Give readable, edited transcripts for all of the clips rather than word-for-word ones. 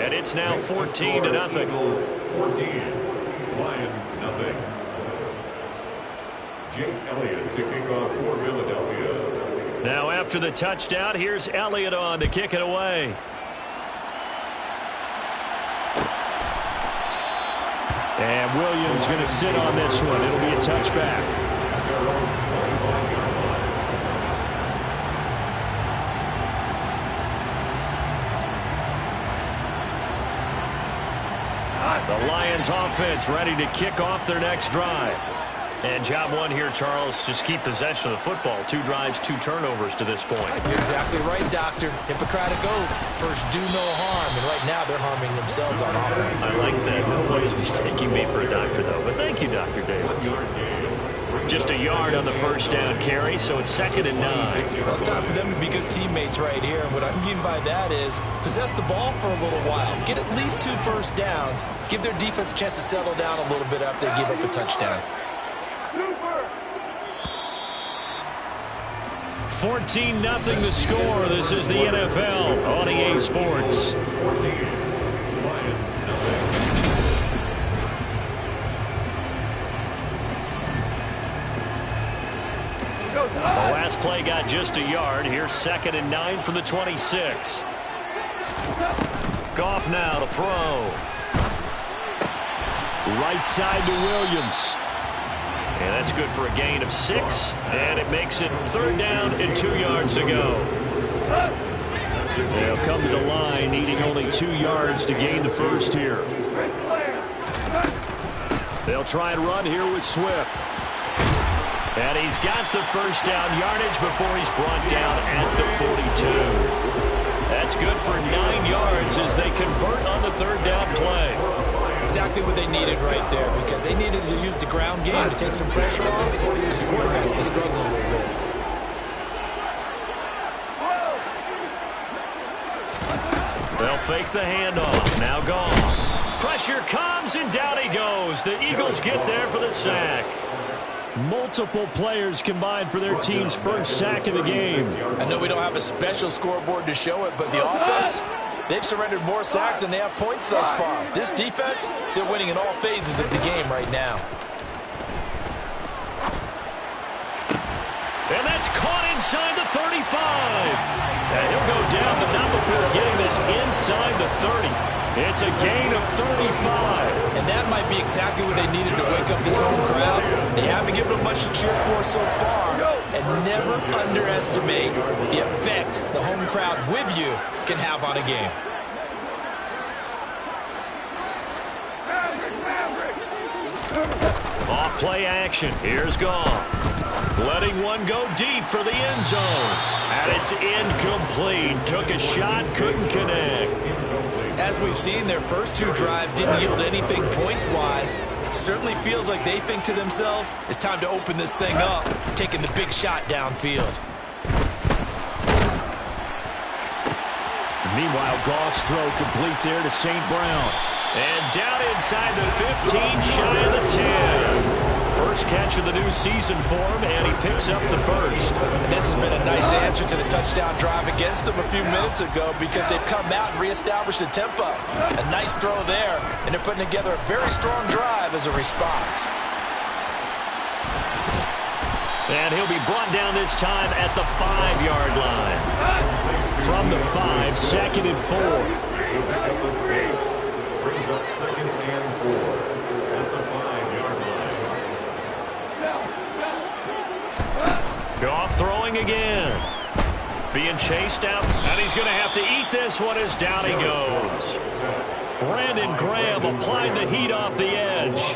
And it's now 14-0. 14, Lions nothing. Jake Elliott to kick off for Philadelphia. Now after the touchdown, here's Elliott on to kick it away. And Williams going to sit on this one. It'll be a touchback. The Lions offense ready to kick off their next drive. And job one here, Charles, just keep possession of the football. 2 drives, 2 turnovers to this point. You're exactly right, Doctor. Hippocratic oath. First, do no harm. And right now, they're harming themselves on offense. I like that. Nobody's mistaking me for a doctor, though. But thank you, Dr. Davis. Just a yard on the first down carry, so it's 2nd and 9. Well, it's time for them to be good teammates right here. And what I mean by that is possess the ball for a little while. Get at least 2 first downs. Give their defense a chance to settle down a little bit after they give up a touchdown. 14-0 the score. This is the NFL on EA Sports. The last play got just a yard. Here's 2nd and 9 from the 26. Goff now to throw. Right side to Williams. And that's good for a gain of 6. And it makes it 3rd down and 2 yards to go. They'll come to the line, needing only 2 yards to gain the first here. They'll try and run here with Swift. And he's got the first down yardage before he's brought down at the 42. That's good for 9 yards as they convert on the 3rd down play. Exactly what they needed right there, because they needed to use the ground game to take some pressure off, because the quarterback's been struggling a little bit. They'll fake the handoff. Now Goff. Pressure comes, and down he goes. The Eagles get there for the sack. Multiple players combined for their team's first sack of the game. I know we don't have a special scoreboard to show it, but the offense, they've surrendered more sacks than they have points thus far. This defense, they're winning in all phases of the game right now. And that's caught inside the 35. And he'll go down, but not before getting this inside the 30. It's a gain of 35. And that might be exactly what they needed to wake up this home crowd. They haven't given them much to cheer for so far. And never underestimate the effect the home crowd with you can have on a game. Off play action. Here's Goff. Letting one go deep for the end zone. And it's incomplete. Took a shot, couldn't connect. As we've seen, their first 2 drives didn't yield anything points-wise. Certainly feels like they think to themselves, it's time to open this thing up, taking the big shot downfield. Meanwhile, Goff's throw complete there to St. Brown. And down inside the 15, shy of the 10. First catch of the new season for him, and he picks up the first. And this has been a nice answer to the touchdown drive against them a few minutes ago, because they've come out and reestablished the tempo. A nice throw there, and they're putting together a very strong drive as a response. And he'll be brought down this time at the 5-yard line. From the 5, 2nd and 4. Back up the 6. Brings up 2nd and 4 at the 5-yard line. Goff throwing again. Being chased out, and he's going to have to eat this one as down he goes. Brandon Graham applied the heat off the edge.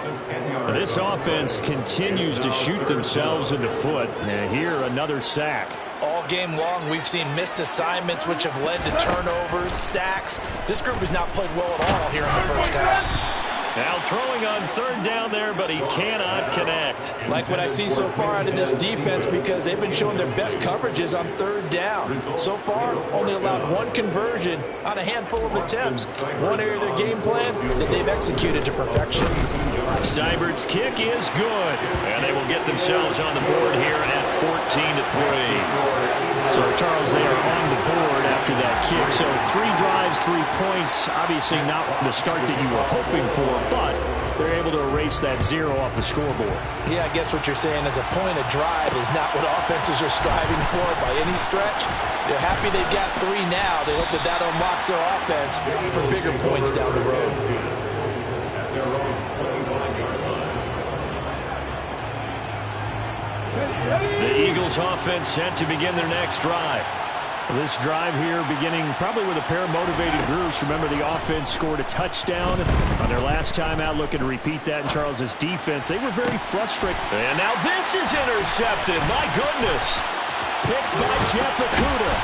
This offense continues to shoot themselves in the foot. And here, another sack. All game long, we've seen missed assignments, which have led to turnovers, sacks. This group has not played well at all here in the first half. Now throwing on 3rd down there, but he cannot connect. Like what I see so far out of this defense, because they've been showing their best coverages on 3rd down. So far, only allowed 1 conversion on a handful of attempts. One area of their game plan that they've executed to perfection. Seibert's kick is good, and they will get themselves on the board here at 14-3. So, Charles, they are on the board after that kick. So 3 drives, 3 points. Obviously not the start that you were hoping for, but they're able to erase that 0 off the scoreboard. Yeah, I guess what you're saying is a point of drive is not what offenses are striving for by any stretch. They're happy they've got 3 now. They hope that that unlocks their offense for bigger points down the road. The Eagles offense set to begin their next drive. This drive here beginning probably with a pair of motivated groups. Remember, the offense scored a touchdown on their last time out, looking to repeat that in Charles's defense. They were very frustrated. And now this is intercepted. My goodness. Picked by Jeff Okudah.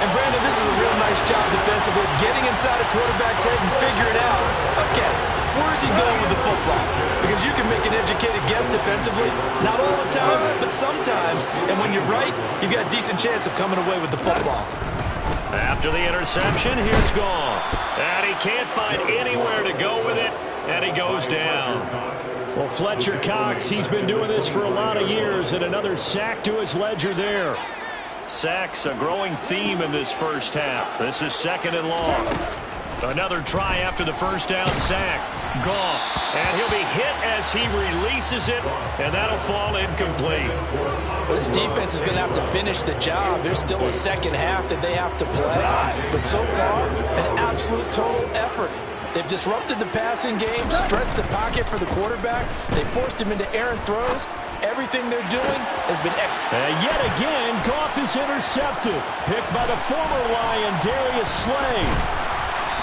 And, Brandon, this is a real nice job defensively, getting inside a quarterback's head and figuring out, okay, where's he going with the football? Because you can make an educated guess defensively, not all the time, but sometimes. And when you're right, you've got a decent chance of coming away with the football. After the interception, here's Goff. And he can't find anywhere to go with it, and he goes down. Well, Fletcher Cox, he's been doing this for a lot of years, and another sack to his ledger there. Sacks, a growing theme in this first half. This is 2nd and long. Another try after the first down sack. Goff, and he'll be hit as he releases it, and that'll fall incomplete. Well, this defense is going to have to finish the job. There's still a second half that they have to play. But so far, an absolute total effort. They've disrupted the passing game, stressed the pocket for the quarterback. They forced him into errant throws. Everything they're doing has been excellent. And yet again, Goff is intercepted. Picked by the former Lion, Darius Slay.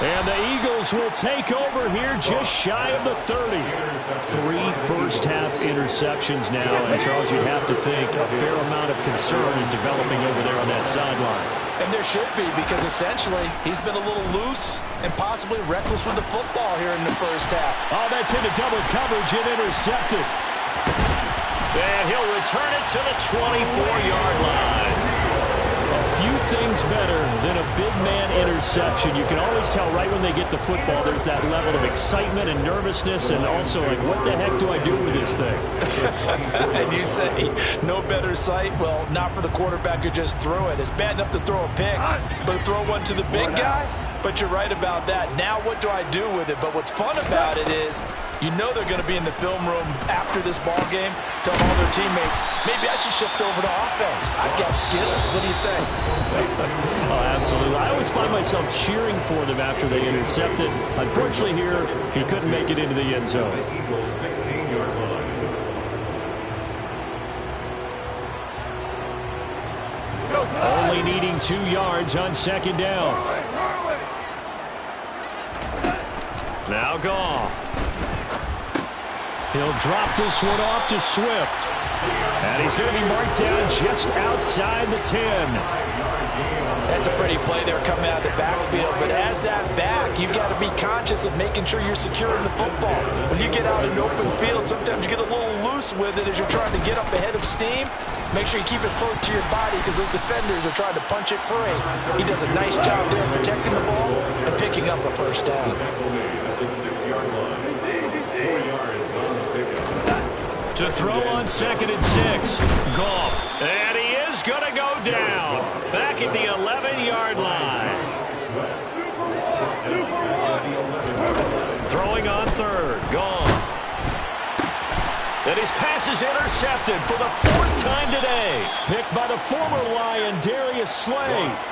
And the Eagles will take over here just shy of the 30. 3 first-half interceptions now. And, Charles, you'd have to think a fair amount of concern is developing over there on that sideline. And there should be, because essentially he's been a little loose and possibly reckless with the football here in the first half. Oh, that's into double coverage and intercepted. And he'll return it to the 24-yard line. A few things better than a big man interception. You can always tell right when they get the football, there's that level of excitement and nervousness, and also like, what the heck do I do with this thing? And you say, no better sight? Well, not for the quarterback who just threw it. It's bad enough to throw a pick, but to throw one to the big guy? But you're right about that. Now what do I do with it? But what's fun about it is, you know they're going to be in the film room after this ball game, telling all their teammates, maybe I should shift over to offense. I've got skills. What do you think? Oh, absolutely. I always find myself cheering for them after they intercepted. Unfortunately here, he couldn't make it into the end zone. Only needing 2 yards on 2nd down. Now Goff. He'll drop this one off to Swift. And he's going to be marked down just outside the 10. That's a pretty play there coming out of the backfield. But as that back, you've got to be conscious of making sure you're securing the football. When you get out in open field, sometimes you get a little loose with it as you're trying to get up ahead of steam. Make sure you keep it close to your body because those defenders are trying to punch it free. He does a nice job there protecting the ball and picking up a first down. To throw on 2nd and 6. Goff. And he is going to go down. Back at the 11-yard line. Throwing on 3rd. Goff. And his pass is intercepted for the 4th time today. Picked by the former Lion, Darius Slay.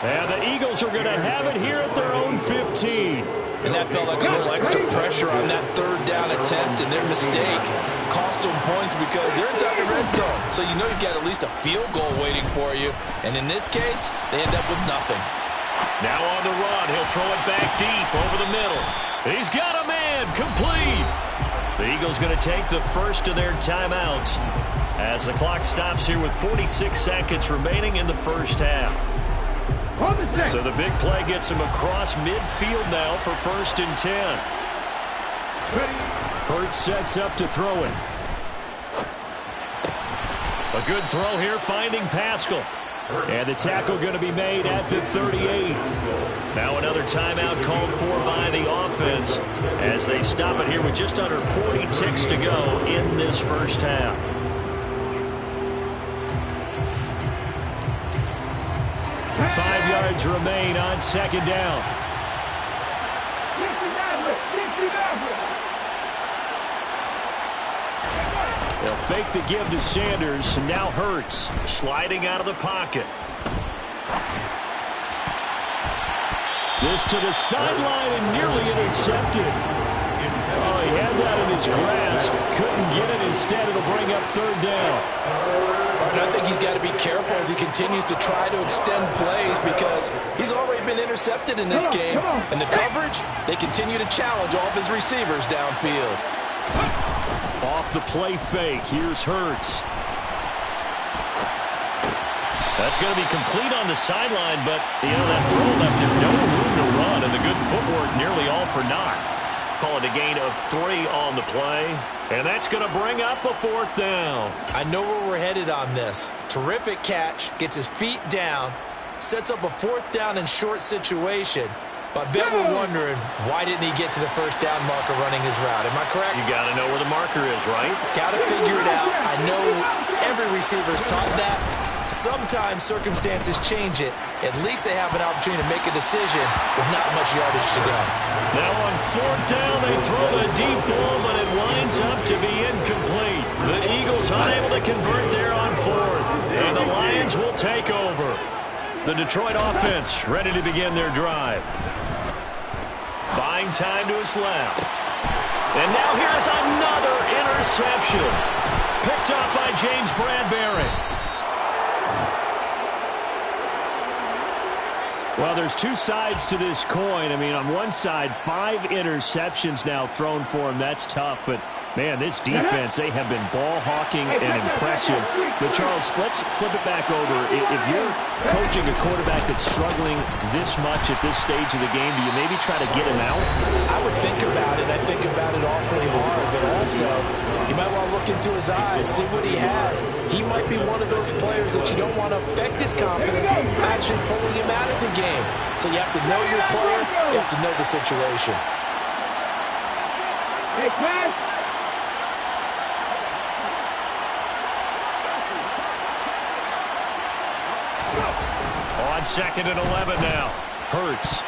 And the Eagles are going to have it here at their own 15. And that felt like a little extra pressure on that 3rd down attempt, and their mistake cost them points because they're inside the red zone. So you know you've got at least a field goal waiting for you. And in this case, they end up with nothing. Now on the run, he'll throw it back deep over the middle. He's got a man, complete. The Eagles going to take the first of their timeouts as the clock stops here with 46 seconds remaining in the first half. So the big play gets him across midfield now for 1st and 10. Hurts sets up to throw it. A good throw here, finding Pascal. And the tackle going to be made at the 38. Now another timeout called for by the offense as they stop it here with just under 40 ticks to go in this first half. 5 yards remain on second down. They'll fake the give to Sanders, and now Hurts sliding out of the pocket. This to the sideline and nearly intercepted. Oh, he had that in his grasp. Couldn't get it. Instead, it'll bring up third down. And I think he's got to be careful as he continues to try to extend plays because he's already been intercepted in this game. And the coverage, they continue to challenge all of his receivers downfield. Off the play fake. Here's Hurts. That's going to be complete on the sideline, but, that throw left him no room to run, and the good footwork nearly all for naught. Call it a gain of 3 on the play, and that's going to bring up a fourth down. I know where we're headed on this. Terrific catch, gets his feet down, sets up a fourth down and short situation. But I bet we're wondering, why didn't he get to the first down marker running his route? Am I correct? You got to know where the marker is, right? Got to figure it out. I know every receiver's taught that. Sometimes circumstances change it. At least they have an opportunity to make a decision with not much yardage to go. Now on fourth down, they throw the deep ball, but it winds up to be incomplete. The Eagles unable to convert there on fourth, and the Lions will take over. The Detroit offense ready to begin their drive. Buying time to his left. And now here's another interception. Picked up by James Bradbury. Well, there's two sides to this coin. I mean, on one side, 5 interceptions now thrown for him. That's tough. But, man, this defense, they have been ball hawking and impressive. But, Charles, let's flip it back over. If you're coaching a quarterback that's struggling this much at this stage of the game, do you maybe try to get him out? I would think about it. I think about it awfully hard. But also, you might want to look into his eyes, see what he has. He might be one of those players that you don't want to affect his confidence by actually pulling him out of the game. So you have to know your player. You have to know the situation. Hey, class. On second and 11 now. Hurts.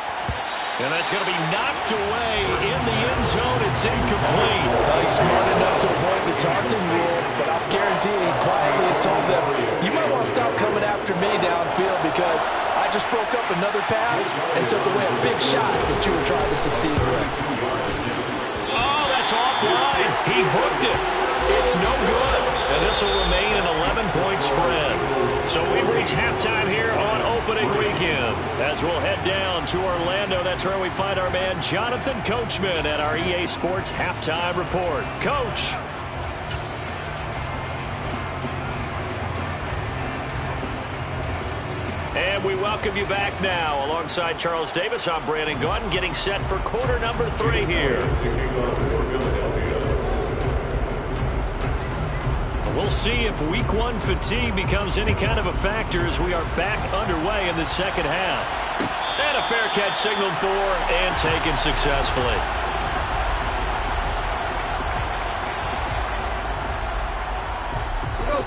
And that's going to be knocked away in the end zone. It's incomplete. Well, he's smart enough to avoid the taunting rule, but I'll guarantee he quietly has told them, you might want to stop coming after me downfield because I just broke up another pass and took away a big shot that you were trying to succeed with. Oh, that's offline. He hooked it. It's no good. And this will remain an 11-point spread. So we've reached halftime here on opening weekend. As we'll head down to Orlando, that's where we find our man Jonathan Coachman at our EA Sports Halftime Report. Coach. And we welcome you back now. Alongside Charles Davis, I'm Brandon Gaudin, getting set for quarter number 3 here. We'll see if week 1 fatigue becomes any kind of a factor as we are back underway in the second half. And a fair catch signaled for and taken successfully.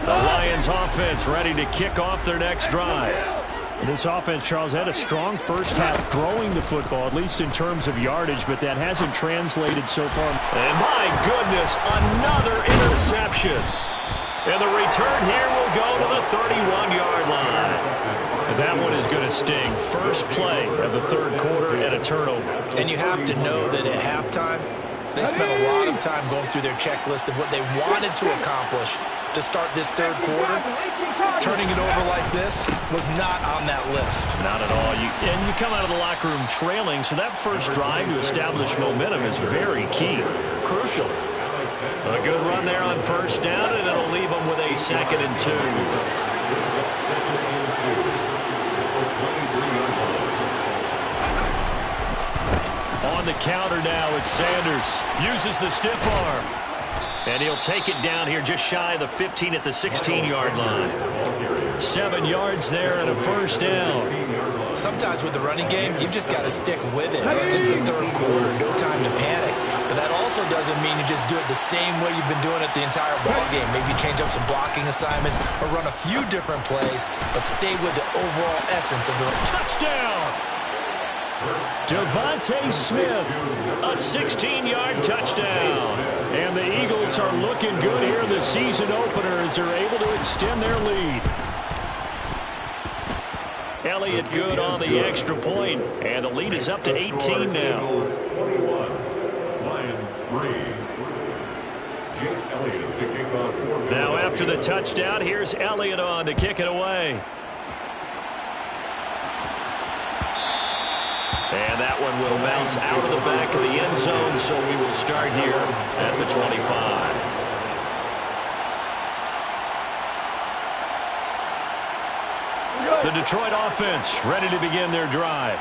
The Lions offense ready to kick off their next drive. This offense, Charles, had a strong first half throwing the football, at least in terms of yardage, but that hasn't translated so far. And my goodness, another interception. And the return here will go to the 31-yard line. And that one is going to sting. First play of the third quarter and a turnover. And you have to know that at halftime, they spent a lot of time going through their checklist of what they wanted to accomplish to start this third quarter. Turning it over like this was not on that list. Not at all. And you come out of the locker room trailing, so that first drive to establish momentum is very key. Crucial. A good run there on first down, and it'll leave them with a 2nd and 2. On the counter now, it's Sanders. Uses the stiff arm. And he'll take it down here just shy of the 15 at the 16-yard line. 7 yards there and a first down. Sometimes with the running game, you've just got to stick with it. Look, this is the third quarter, no time to panic. But that also doesn't mean you just do it the same way you've been doing it the entire ball game. Maybe change up some blocking assignments or run a few different plays, but stay with the overall essence of the touchdown. Devontae Smith, a 16-yard touchdown. And the Eagles are looking good here in the season opener as they're able to extend their lead. Elliott good on the extra point, and the lead is up to 18 now. 21, Lions 3. Jake Elliott to kick off. Now after the touchdown, here's Elliott on to kick it away. And that one will bounce out of the back of the end zone, so we will start here at the 25. The Detroit offense ready to begin their drive.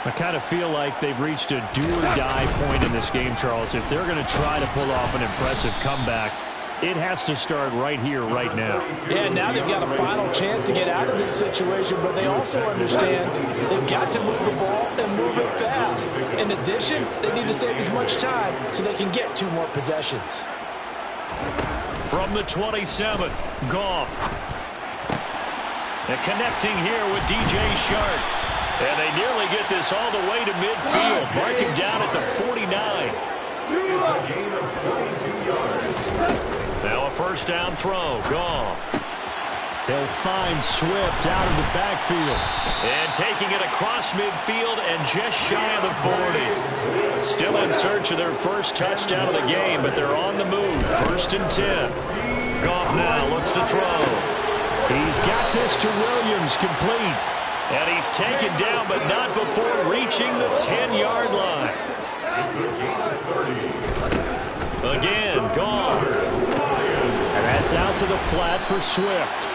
I kind of feel like they've reached a do-or-die point in this game, Charles. If they're going to try to pull off an impressive comeback, it has to start right here, right now. Yeah, now they've got a final chance to get out of this situation, but they also understand they've got to move the ball and move it fast. In addition, they need to save as much time so they can get 2 more possessions. From the 27, Goff. And connecting here with DJ Shark. And they nearly get this all the way to midfield. Mark him down at the 49. It's a gain of 22 yards. Now a first down throw. Goff. They'll find Swift out of the backfield. And taking it across midfield and just shy of the 40. Still in search of their first touchdown of the game, but they're on the move. First and 10. Goff now looks to throw. He's got this to Williams, complete. And he's taken down, but not before reaching the 10-yard line. It's a gain of 30. Again, Goff. And that's out to the flat for Swift.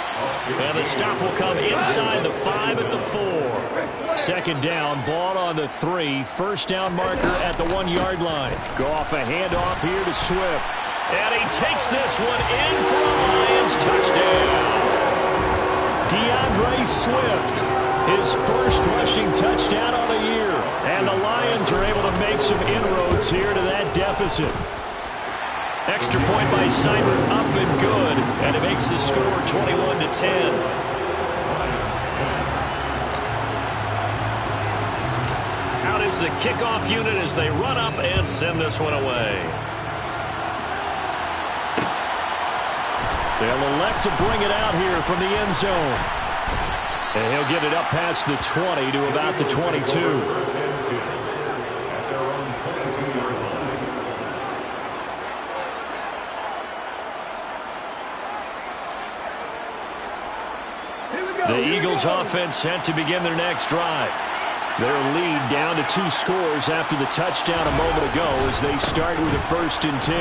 And the stop will come inside the 5 at the 4. Second down, ball on the 3. First down marker at the 1-yard line. Goff a handoff here to Swift. And he takes this one in for a Lions touchdown. DeAndre Swift, his first rushing touchdown of the year. And the Lions are able to make some inroads here to that deficit. Extra point by Simon, up and good. And it makes the score 21-10. Out is the kickoff unit as they run up and send this one away. They'll elect to bring it out here from the end zone. And he'll get it up past the 20 to about the 22. The Eagles offense set to begin their next drive. Their lead down to 2 scores after the touchdown a moment ago as they start with a first and 10.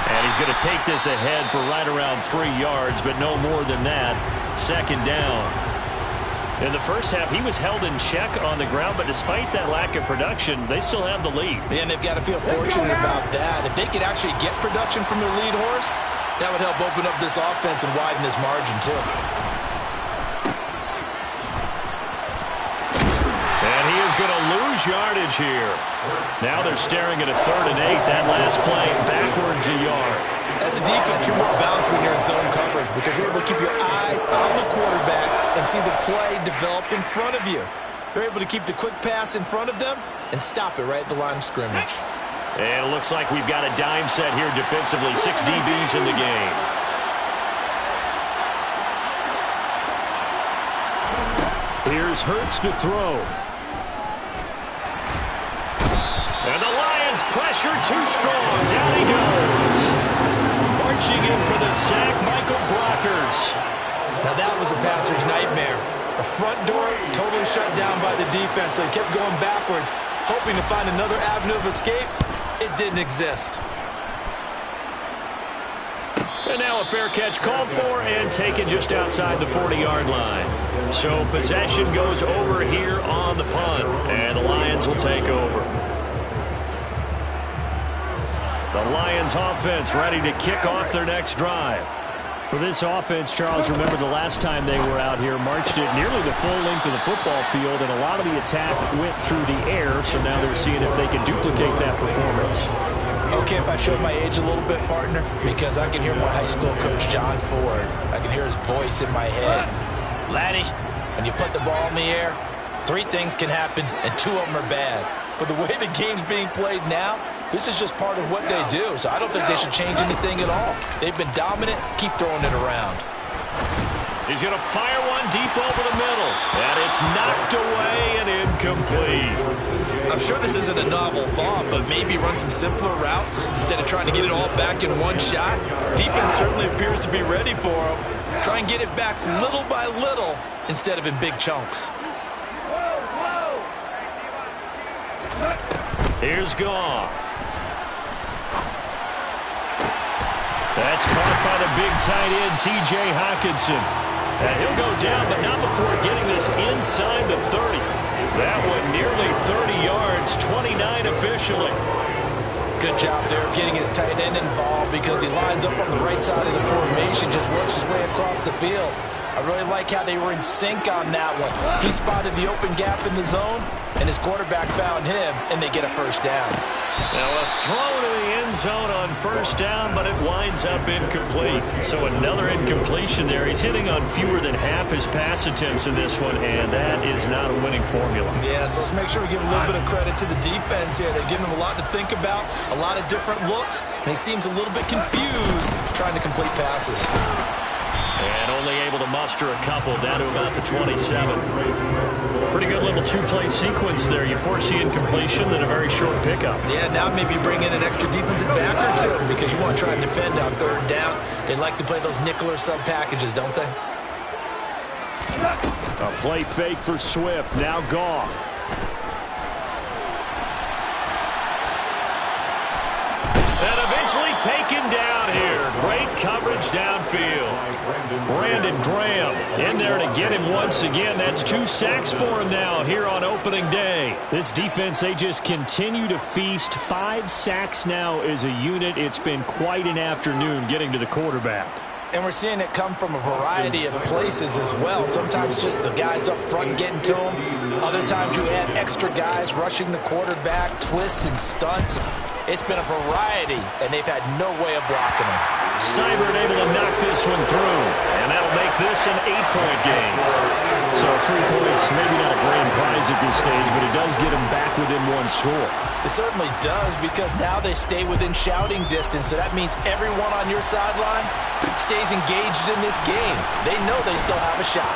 And he's going to take this ahead for right around 3 yards, but no more than that. Second down. In the first half, he was held in check on the ground, but despite that lack of production, they still have the lead. And they've got to feel fortunate about that. If they could actually get production from their lead horse, that would help open up this offense and widen this margin, too. And he is going to lose yardage here. Now they're staring at a 3rd and 8. That last play backwards a yard. As a defense, you're more balanced when you're in zone coverage because you're able to keep your eyes on the quarterback and see the play develop in front of you. They're able to keep the quick pass in front of them and stop it right at the line of scrimmage. And it looks like we've got a dime set here defensively. 6 DBs in the game. Here's Hurts to throw. And the Lions pressure too strong. Down he goes. Marching in for the sack, Michael Brockers. Now that was a passer's nightmare. The front door totally shut down by the defense. So he kept going backwards, hoping to find another avenue of escape. It didn't exist. And now a fair catch called for and taken just outside the 40-yard line. So possession goes over here on the punt, and the Lions will take over. The Lions offense ready to kick off their next drive. For this offense, Charles, remember the last time they were out here, marched it nearly the full length of the football field, and a lot of the attack went through the air, so now they're seeing if they can duplicate that performance. Okay, if I showed my age a little bit, partner, because I can hear my high school coach, John Ford. I can hear his voice in my head. Laddie, when you put the ball in the air, 3 things can happen, and 2 of them are bad. For the way the game's being played now, this is just part of what they do, so I don't think they should change anything at all. They've been dominant. Keep throwing it around. He's going to fire one deep over the middle, and it's knocked away and incomplete. I'm sure this isn't a novel thought, but maybe run some simpler routes instead of trying to get it all back in one shot. Defense certainly appears to be ready for him. Try and get it back little by little instead of in big chunks. Here's Goff. That's caught by the big tight end, T.J. Hockenson. And he'll go down, but not before getting this inside the 30. That one nearly 30 yards, 29 officially. Good job there of getting his tight end involved because he lines up on the right side of the formation, just works his way across the field. I really like how they were in sync on that one. He spotted the open gap in the zone, and his quarterback found him, and they get a first down. Now a throw to the end zone on first down, but it winds up incomplete. So another incompletion there. He's hitting on fewer than half his pass attempts in this one, and that is not a winning formula. Yeah, so let's make sure we give a little bit of credit to the defense here. They're giving him a lot to think about, a lot of different looks, and he seems a little bit confused trying to complete passes. And only able to muster a couple down to about the 27. Pretty good little 2-play sequence there. You force the incompletion, then a very short pickup. Yeah, now maybe bring in an extra defensive back or 2 because you want to try and defend on 3rd down. They like to play those nickel or sub packages, don't they? A play fake for Swift. Now Goff. And eventually taken down here. Great coverage downfield. Brandon Graham in there to get him once again. That's 2 sacks for him now here on opening day. This defense, they just continue to feast. 5 sacks now as a unit. It's been quite an afternoon getting to the quarterback. And we're seeing it come from a variety of places as well. Sometimes just the guys up front getting to him. Other times you add extra guys rushing the quarterback, twists and stunts. It's been a variety, and they've had no way of blocking him. Seibert able to knock this one through, and that'll make this an 8-point game. So 3 points, maybe not a grand prize at this stage, but it does get them back within 1 score. It certainly does, because now they stay within shouting distance, so that means everyone on your sideline stays engaged in this game. They know they still have a shot.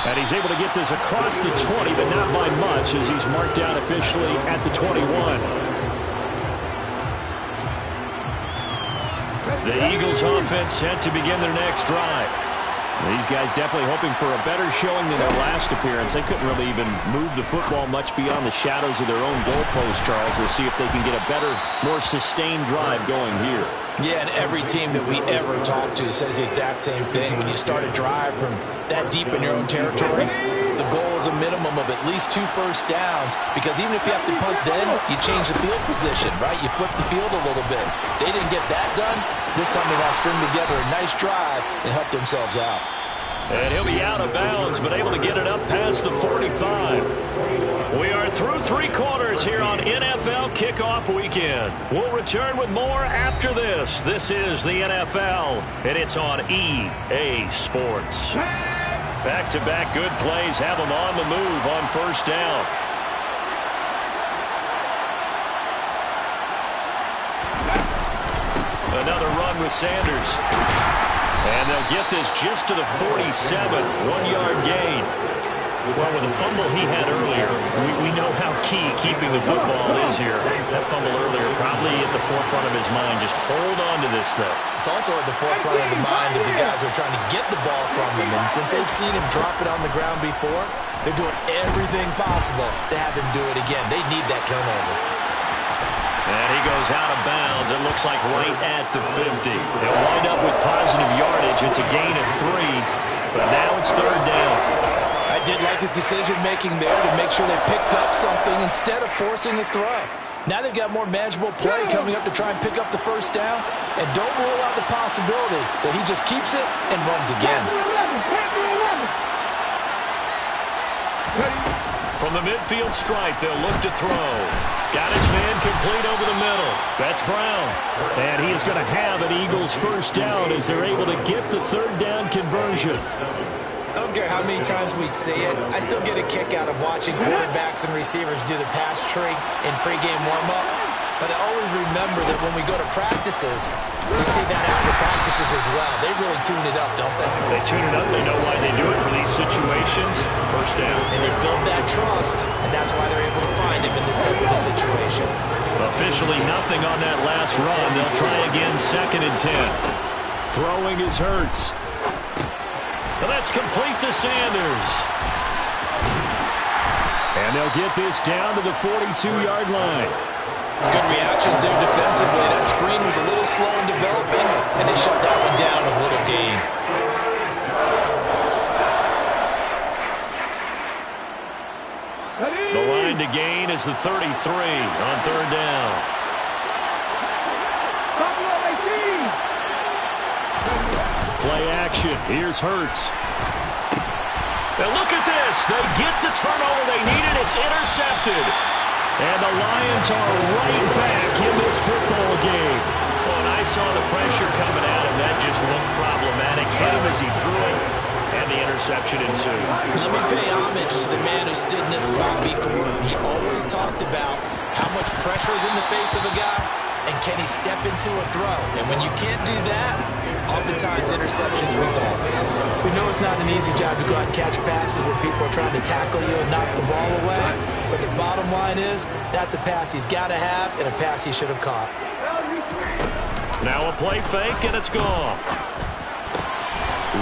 And he's able to get this across the 20, but not by much, as he's marked down officially at the 21. The Eagles offense set to begin their next drive. These guys definitely hoping for a better showing than their last appearance. They couldn't really even move the football much beyond the shadows of their own goalpost, Charles. We'll see if they can get a better, more sustained drive going here. Yeah, and every team that we ever talk to says the exact same thing. When you start a drive from that deep in your own territory, the goal is a minimum of at least 2 first downs, because even if you have to punt then, you change the field position, right? You flip the field a little bit. They didn't get that done. This time they want to string together a nice drive and help themselves out. And he'll be out of bounds, but able to get it up past the 45. We are through 3 quarters here on NFL Kickoff Weekend. We'll return with more after this. This is the NFL, and it's on EA Sports. Back-to-back good plays have them on the move on first down. Another run with Sanders. And they'll get this just to the 47, 1-yard gain. Well, with the fumble he had earlier, we know how key keeping the football is here. That fumble earlier probably at the forefront of his mind. Just hold on to this thing. It's also at the forefront of the mind of the guys who are trying to get the ball from him. And since they've seen him drop it on the ground before, they're doing everything possible to have him do it again. They need that turnover. And he goes out of bounds. It looks like right at the 50. They'll wind up with positive yardage. It's a gain of 3, but now it's 3rd down. I did like his decision-making there to make sure they picked up something instead of forcing the throw. Now they've got more manageable play coming up to try and pick up the first down. And don't rule out the possibility that he just keeps it and runs again. From the midfield stripe, they'll look to throw. Got his man complete over the middle. That's Brown. And he is going to have an Eagles first down as they're able to get the third down conversion. I don't care how many times we see it. I still get a kick out of watching quarterbacks and receivers do the pass tree in pregame warm-up. But I always remember that when we go to practices, we see that after practices as well. They really tune it up, don't they? They tune it up. They know why they do it for these situations. First down. And they build that trust, and that's why they're able to find him in this type of a situation. Officially nothing on that last run. They'll try again, 2nd and 10. Throwing is Hurts. Well, that's complete to Sanders. And they'll get this down to the 42-yard line. Good reactions there defensively. That screen was a little slow in developing, and they shut that one down with little gain. The line to gain is the 33 on third down. Play action. Here's Hurts. Now look at this. They get the turnover they needed. It's intercepted. And the Lions are right back in this football game. Well, and I saw the pressure coming at him. That just looked problematic. Hit him as he threw it. And the interception ensued. Let me pay homage to the man who stood in this spot before. He always talked about how much pressure is in the face of a guy, and can he step into a throw. And when you can't do that, oftentimes interceptions result. We know it's not an easy job to go out and catch passes where people are trying to tackle you and knock the ball away. But the bottom line is, that's a pass he's got to have and a pass he should have caught. Now a play fake, and it's gone.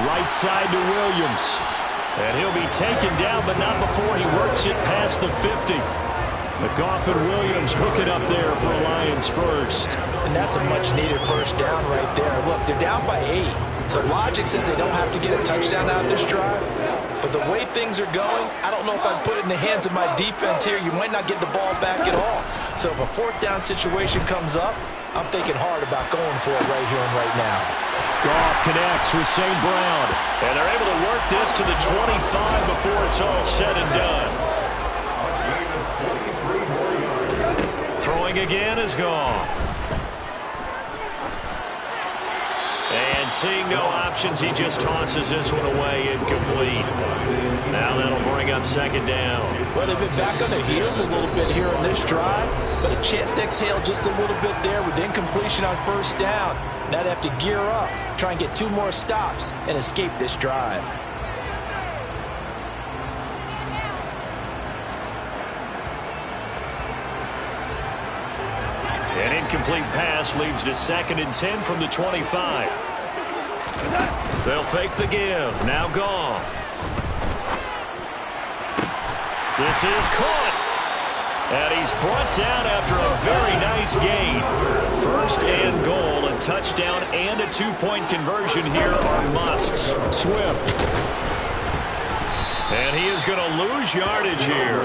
Right side to Williams. And he'll be taken down, but not before he works it past the 50. McGough and Williams hook it up there for a Lions first. And that's a much-needed first down right there. Look, they're down by 8. So logic says they don't have to get a touchdown out of this drive. But the way things are going, I don't know if I'd put it in the hands of my defense here. You might not get the ball back at all. So if a fourth down situation comes up, I'm thinking hard about going for it right here and right now. Goff connects with St. Brown. And they're able to work this to the 25 before it's all said and done. Throwing again is Goff. And seeing no options, he just tosses this one away incomplete. Now that'll bring up 2nd down. Well, they've been back on their heels a little bit here on this drive, but a chance to exhale just a little bit there with incompletion on first down. Now they have to gear up, try and get 2 more stops, and escape this drive. An incomplete pass leads to 2nd and 10 from the 25. They'll fake the give. Now Goff. This is caught. And he's brought down after a very nice gain. 1st and goal, a touchdown and a 2-point conversion here are musts. Swift. And he is going to lose yardage here.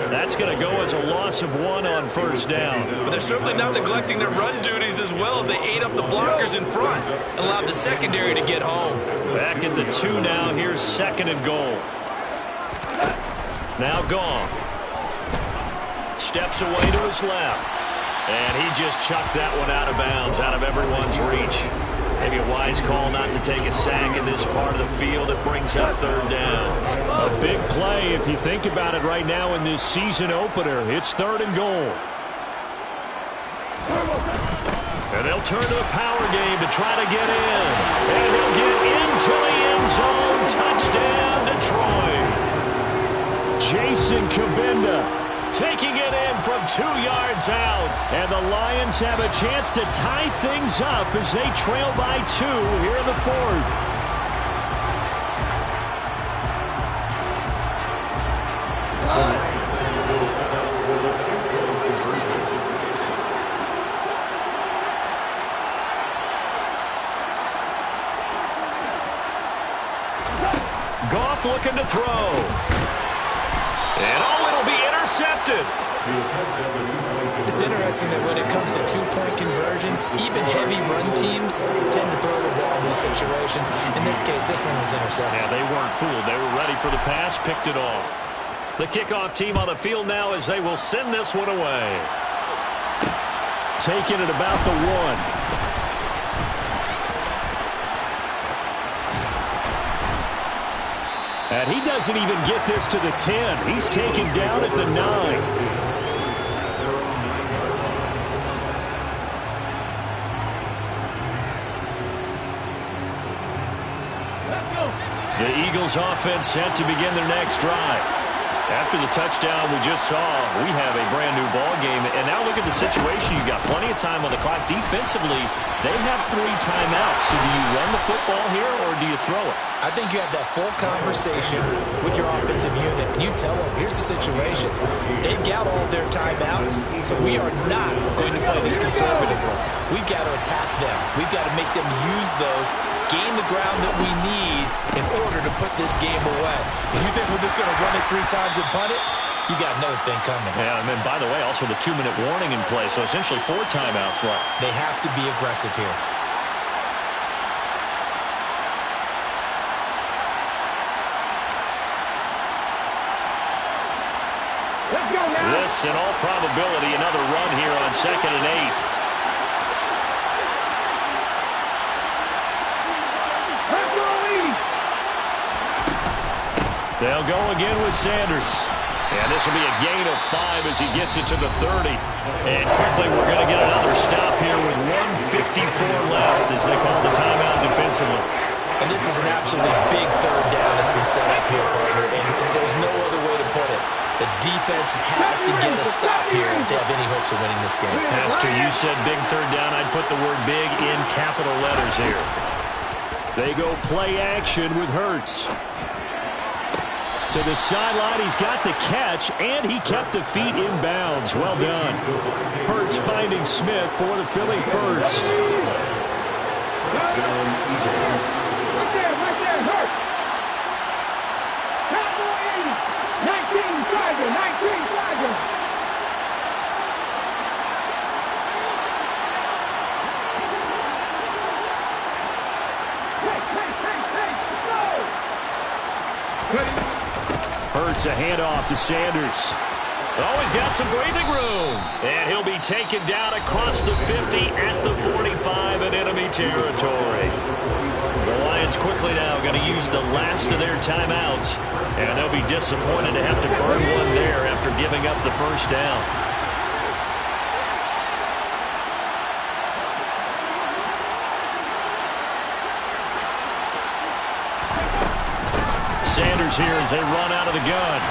That's going to go as a loss of 1 on first down. But they're certainly not neglecting their run duties as well as they ate up the blockers in front and allowed the secondary to get home. Back at the 2 now. Here's 2nd and goal. Now Goff. Steps away to his left. And he just chucked that one out of bounds, out of everyone's reach. Maybe a wise call not to take a sack in this part of the field. It brings up 3rd down. A big play if you think about it right now in this season opener. It's 3rd and goal. And they'll turn to a power game to try to get in. And he'll get into the end zone. Touchdown, Detroit. Jason Kabinda taking it in from 2 yards out. And the Lions have a chance to tie things up as they trail by 2 here in the 4th. Goff looking to throw. And it'll be intercepted. It's interesting that when it comes to two-point conversions, even heavy run teams tend to throw the ball in these situations. In this case, this one was intercepted. Yeah, they weren't fooled. They were ready for the pass, picked it off. The kickoff team on the field now as they will send this one away. Taking it about the 1. And he doesn't even get this to the 10. He's taken down at the 9. The Eagles offense set to begin their next drive. After the touchdown we just saw, we have a brand-new ball game. And now look at the situation. You've got plenty of time on the clock. Defensively, they have 3 timeouts. So do you run the football here or do you throw it? I think you have that full conversation with your offensive unit, and you tell them, here's the situation. They've got all their timeouts, so we are not going to play this conservatively. We've got to attack them. We've got to make them use those, gain the ground that we need in order to put this game away. If you think we're just going to run it 3 times and punt it, you got another thing coming. Yeah, and then, by the way, also the 2-minute warning in play, so essentially 4 timeouts left. They have to be aggressive here. This, in all probability, another run here on 2nd and 8. They'll go again with Sanders. And this will be a gain of 5 as he gets it to the 30. And quickly, we're going to get another stop here with 1:54 left as they call the timeout defensively. And this is an absolutely big 3rd down that's been set up here, partner, and there's no other way to put it. The defense has to get a stop here if they have any hopes of winning this game. Pastor, you said big 3rd down. I'd put the word big in capital letters here. They go play action with Hurts. To the sideline, he's got the catch, and he kept the feet in bounds. Well done. Hurts finding Smith for the Philly first. Hurts a handoff to Sanders. Oh, he's got some breathing room. And he'll be taken down across the 50 at the 45 in enemy territory. The Lions quickly now going to use the last of their timeouts. And they'll be disappointed to have to burn one there after giving up the first down. Sanders here as they run out of the gun.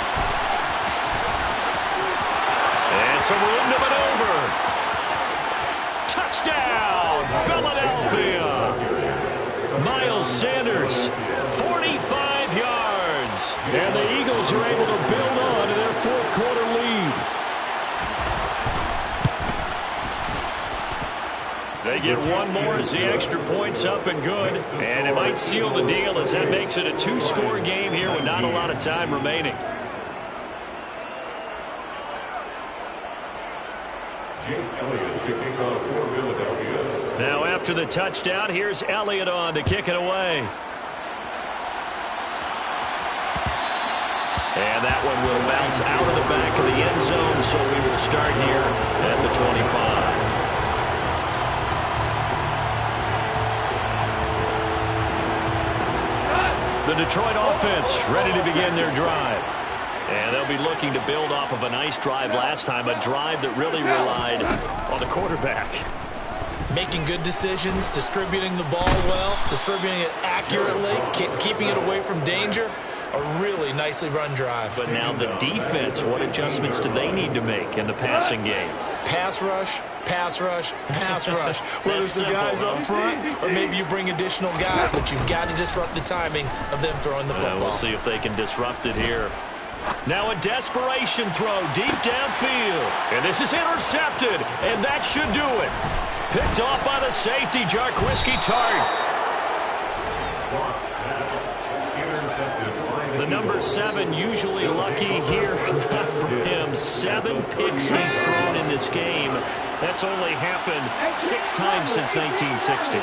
And some room to maneuver. Touchdown, Philadelphia. Miles Sanders, 45 yards. And the Eagles are able to build on to their 4th quarter lead. They get one more as the extra point's up and good. And it might seal the deal as that makes it a 2-score game here with not a lot of time remaining. Now after the touchdown, here's Elliott on to kick it away. And that one will bounce out of the back of the end zone, so we will start here at the 25. The Detroit offense ready to begin their drive. And they'll be looking to build off of a nice drive last time, a drive that really relied on the quarterback. Making good decisions, distributing the ball well, distributing it accurately, keeping it away from danger. A really nicely run drive. But now the defense, what adjustments do they need to make in the passing game? Pass rush, pass rush, pass rush. Whether it's the guys up front or maybe you bring additional guys, but you've got to disrupt the timing of them throwing the football. We'll see if they can disrupt it here. Now a desperation throw deep downfield. And this is intercepted, and that should do it. Picked off by the safety, Jarquiski Tart. The number 7 usually lucky here. Not for him. 7 picks he's thrown in this game. That's only happened 6 times since 1960.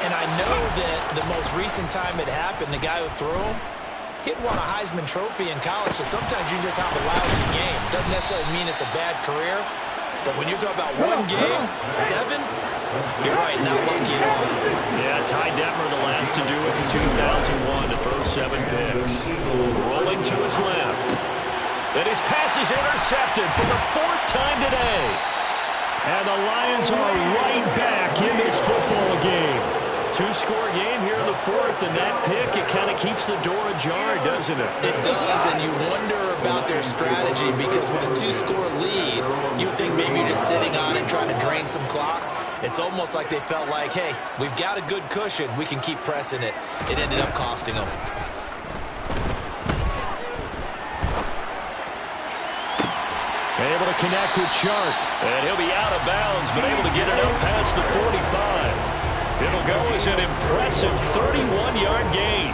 And I know that the most recent time it happened, the guy who threw him, he'd won a Heisman Trophy in college, so sometimes you just have a lousy game. Doesn't necessarily mean it's a bad career, but when you're talking about one game, 7, you're right, not lucky at all. Yeah, Ty Detmer, the last to do it in 2001 to throw 7 picks. Rolling to his left. And his pass is intercepted for the 4th time today. And the Lions are right back in this football game. 2-score game here in the 4th, and that pick, it kind of keeps the door ajar, doesn't it? It does, and you wonder about their strategy because with a 2-score lead, you think maybe you're just sitting on it trying to drain some clock. It's almost like they felt like, hey, we've got a good cushion. We can keep pressing it. It ended up costing them. Able to connect with Chark, and he'll be out of bounds, but able to get it out past the 45. It'll go as an impressive 31-yard gain.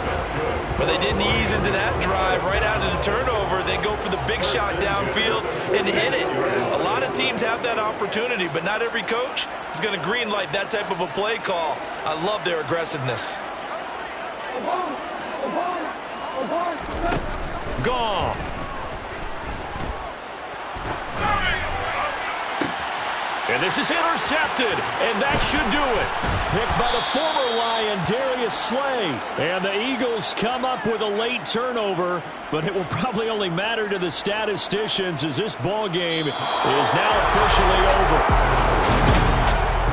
But they didn't ease into that drive right out of the turnover. They go for the big shot downfield and hit it. A lot of teams have that opportunity, but not every coach is going to green light that type of a play call. I love their aggressiveness. Goff. And this is intercepted, and that should do it. Picked by the former Lion, Darius Slay. And the Eagles come up with a late turnover, but it will probably only matter to the statisticians as this ball game is now officially over.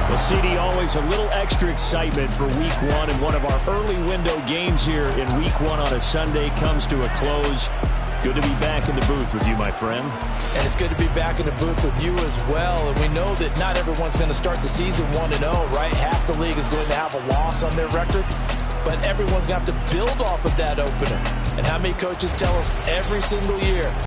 Well, CD, always a little extra excitement for Week 1, and one of our early window games here in Week 1 on a Sunday comes to a close. Good to be back in the booth with you, my friend. And it's good to be back in the booth with you as well. And we know that not everyone's going to start the season 1-0, right? Half the league is going to have a loss on their record. But everyone's going to have to build off of that opener. And how many coaches tell us every single year,